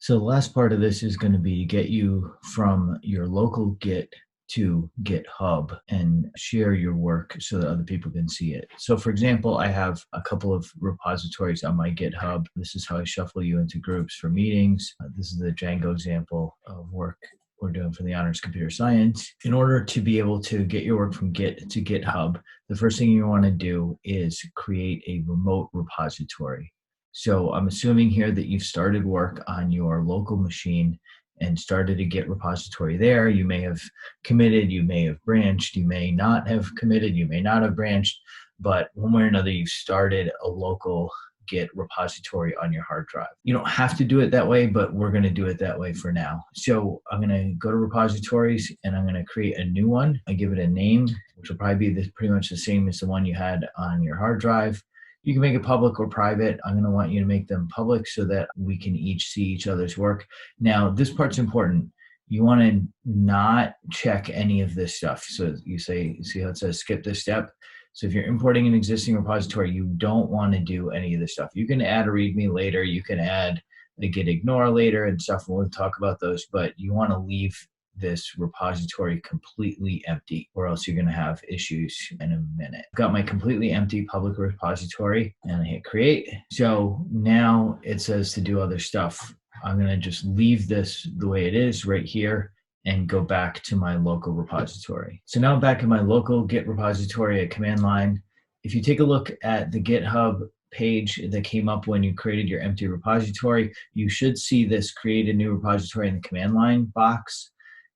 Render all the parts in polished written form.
So the last part of this is going to be get you from your local Git to GitHub and share your work so that other people can see it. So for example, I have a couple of repositories on my GitHub. This is how I shuffle you into groups for meetings. This is the Django example of work we're doing for the honors computer science. In order to be able to get your work from Git to GitHub, the first thing you want to do is create a remote repository. So I'm assuming here that you've started work on your local machine and started a Git repository there. You may have committed, you may have branched, you may not have committed, you may not have branched, but one way or another, you've started a local Git repository on your hard drive. You don't have to do it that way, but we're going to do it that way for now. So I'm going to go to repositories and I'm going to create a new one. I give it a name, which will probably be pretty much the same as the one you had on your hard drive. You can make it public or private. I'm going to want you to make them public so that we can each see each other's work. Now, this part's important. You want to not check any of this stuff. So you see how it says skip this step? So if you're importing an existing repository, you don't want to do any of this stuff. You can add a README later. You can add a git ignore later and stuff. We'll talk about those, but you want to leave this repository completely empty, or else you're going to have issues in a minute. I've got my completely empty public repository and I hit create. So now it says to do other stuff. I'm going to just leave this the way it is right here and go back to my local repository. So now I'm back in my local Git repository at command line. If you take a look at the GitHub page that came up when you created your empty repository, you should see this create a new repository in the command line box.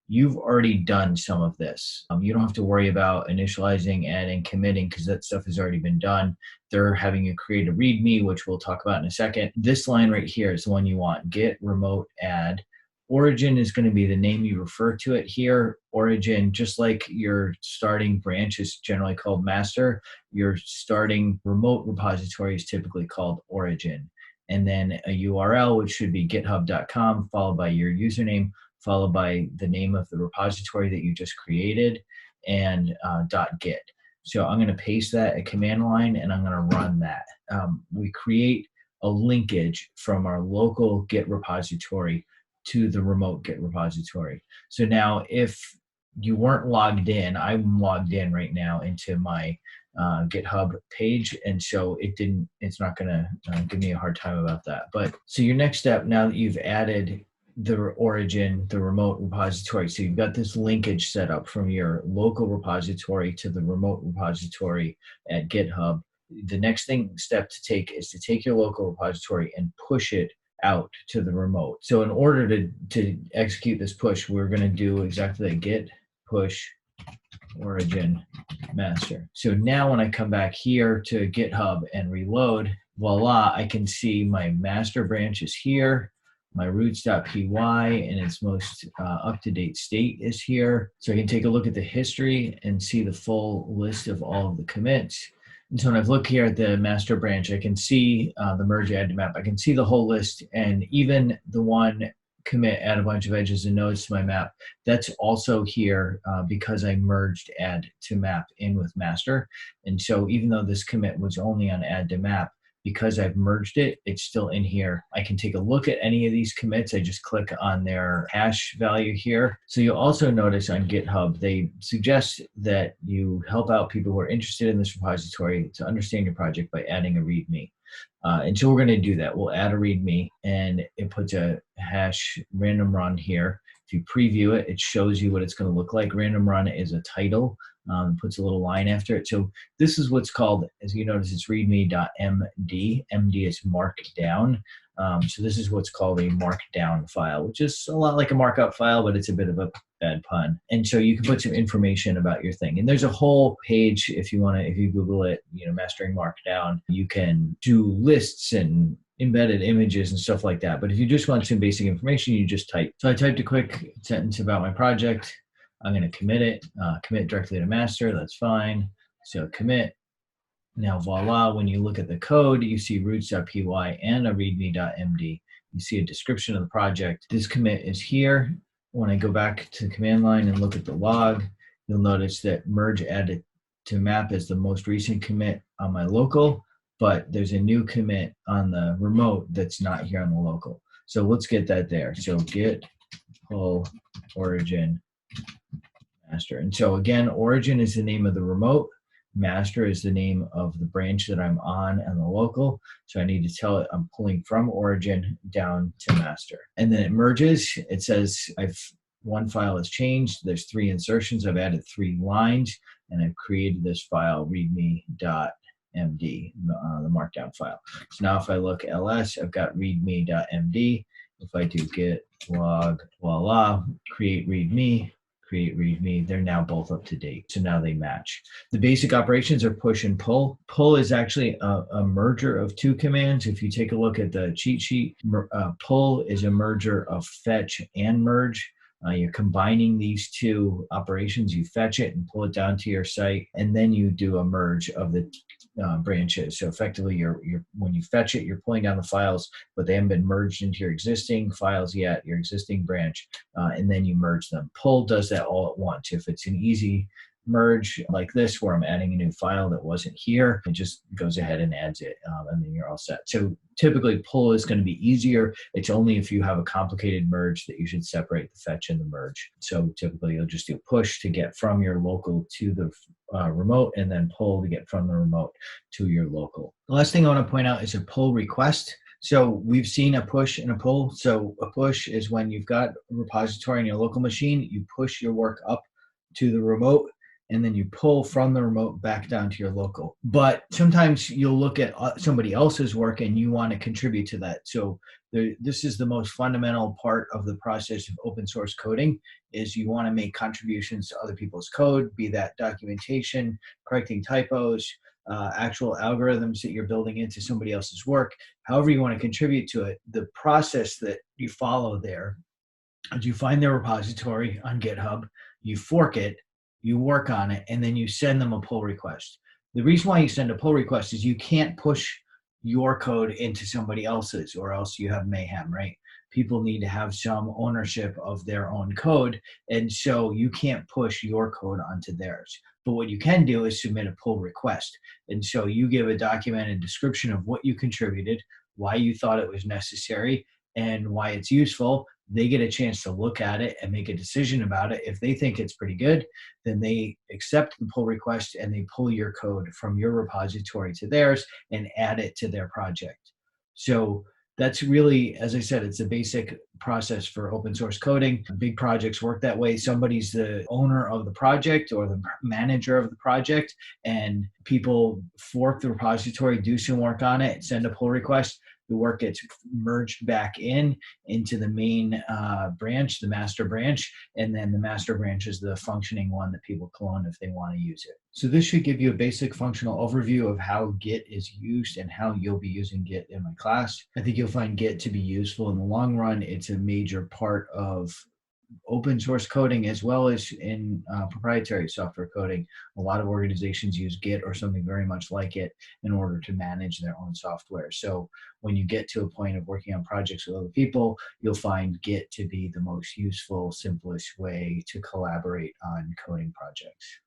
You've already done some of this. You don't have to worry about initializing, adding, committing, because that stuff has already been done. They're having you create a README, which we'll talk about in a second. This line right here is the one you want, git remote add. Origin is going to be the name you refer to it here. Origin, just like your starting branch is generally called master, your starting remote repository is typically called origin. And then a URL, which should be github.com, followed by your username, followed by the name of the repository that you just created, and .git. So I'm going to paste that at command line, and I'm going to run that. We create a linkage from our local Git repository to the remote Git repository. So now if you weren't logged in, I'm logged in right now into my GitHub page, and so it's not going to give me a hard time about that. But so your next step, now that you've added the origin, the remote repository, so you've got this linkage set up from your local repository to the remote repository at GitHub. The next step to take is to take your local repository and push it out to the remote. So in order to execute this push, we're going to do exactly that, git push origin master. So now when I come back here to GitHub and reload, voila, I can see my master branch is here. My roots.py in its most up-to-date state is here. So I can take a look at the history and see the full list of all of the commits. And so when I've looked here at the master branch, I can see the merge add to map. I can see the whole list, and even the one commit add a bunch of edges and nodes to my map, that's also here because I merged add to map in with master. And so even though this commit was only on add to map, because I've merged it, it's still in here. I can take a look at any of these commits. I just click on their hash value here. So you'll also notice on GitHub, they suggest that you help out people who are interested in this repository to understand your project by adding a README. And so we're going to do that. We'll add a README, and it puts a hash random run here. If you preview it, it shows you what it's going to look like. Random run is a title. Puts a little line after it. So this is what's called, as you notice, it's readme.md. MD is markdown. So this is what's called a markdown file, which is a lot like a markup file, but it's a bit of a bad pun. And so you can put some information about your thing. And there's a whole page, if you want to, if you Google it, mastering markdown, you can do lists and embedded images and stuff like that. But if you just want some basic information, you just type. So I typed a quick sentence about my project. I'm going to commit it, commit directly to master. That's fine. So commit. Now, voila, when you look at the code, you see roots.py and a readme.md. You see a description of the project. This commit is here. When I go back to the command line and look at the log, you'll notice that merge added to map is the most recent commit on my local, but there's a new commit on the remote that's not here on the local. So let's get that there. So git pull origin master. And so again, origin is the name of the remote. Master is the name of the branch that I'm on and the local. So I need to tell it I'm pulling from origin down to master. And then it merges. It says one file has changed. There's 3 insertions. I've added 3 lines, and I've created this file readme.md, the markdown file. So now if I look ls, I've got readme.md. If I do git log voila, create readme, they're now both up to date. So now they match. The basic operations are push and pull. Pull is actually a merger of 2 commands. If you take a look at the cheat sheet, pull is a merger of fetch and merge. You're combining these 2 operations. You fetch it and pull it down to your site, and then you do a merge of the branches. So effectively, when you fetch it, you're pulling down the files, but they haven't been merged into your existing files yet, your existing branch, and then you merge them. Pull does that all at once. If it's an easy merge like this, where I'm adding a new file that wasn't here, it just goes ahead and adds it, and then you're all set. So typically pull is going to be easier. It's only if you have a complicated merge that you should separate the fetch and the merge. So typically you'll just do push to get from your local to the remote, and then pull to get from the remote to your local. The last thing I want to point out is a pull request. So we've seen a push and a pull. So a push is when you've got a repository on your local machine, you push your work up to the remote, and then you pull from the remote back down to your local. But sometimes you'll look at somebody else's work and you want to contribute to that. So this is the most fundamental part of the process of open source coding, is you want to make contributions to other people's code, be that documentation, correcting typos, actual algorithms that you're building into somebody else's work. However you want to contribute to it, the process that you follow there is you find their repository on GitHub, you fork it, you work on it, and then you send them a pull request. The reason why you send a pull request is you can't push your code into somebody else's, or else you have mayhem, right? People need to have some ownership of their own code, and so you can't push your code onto theirs. But what you can do is submit a pull request. And so you give a documented description of what you contributed, why you thought it was necessary, and why it's useful. They get a chance to look at it and make a decision about it. If they think it's pretty good, then they accept the pull request and they pull your code from your repository to theirs and add it to their project. So that's really, as I said, it's a basic process for open source coding. Big projects work that way. Somebody's the owner of the project or the manager of the project, and people fork the repository, do some work on it, send a pull request. The work gets merged back into the main branch, the master branch, and then the master branch is the functioning one that people clone if they want to use it. So this should give you a basic functional overview of how Git is used and how you'll be using Git in my class. I think you'll find Git to be useful in the long run. It's a major part of open source coding as well as in proprietary software coding. A lot of organizations use Git or something very much like it in order to manage their own software. So when you get to a point of working on projects with other people, you'll find Git to be the most useful, simplest way to collaborate on coding projects.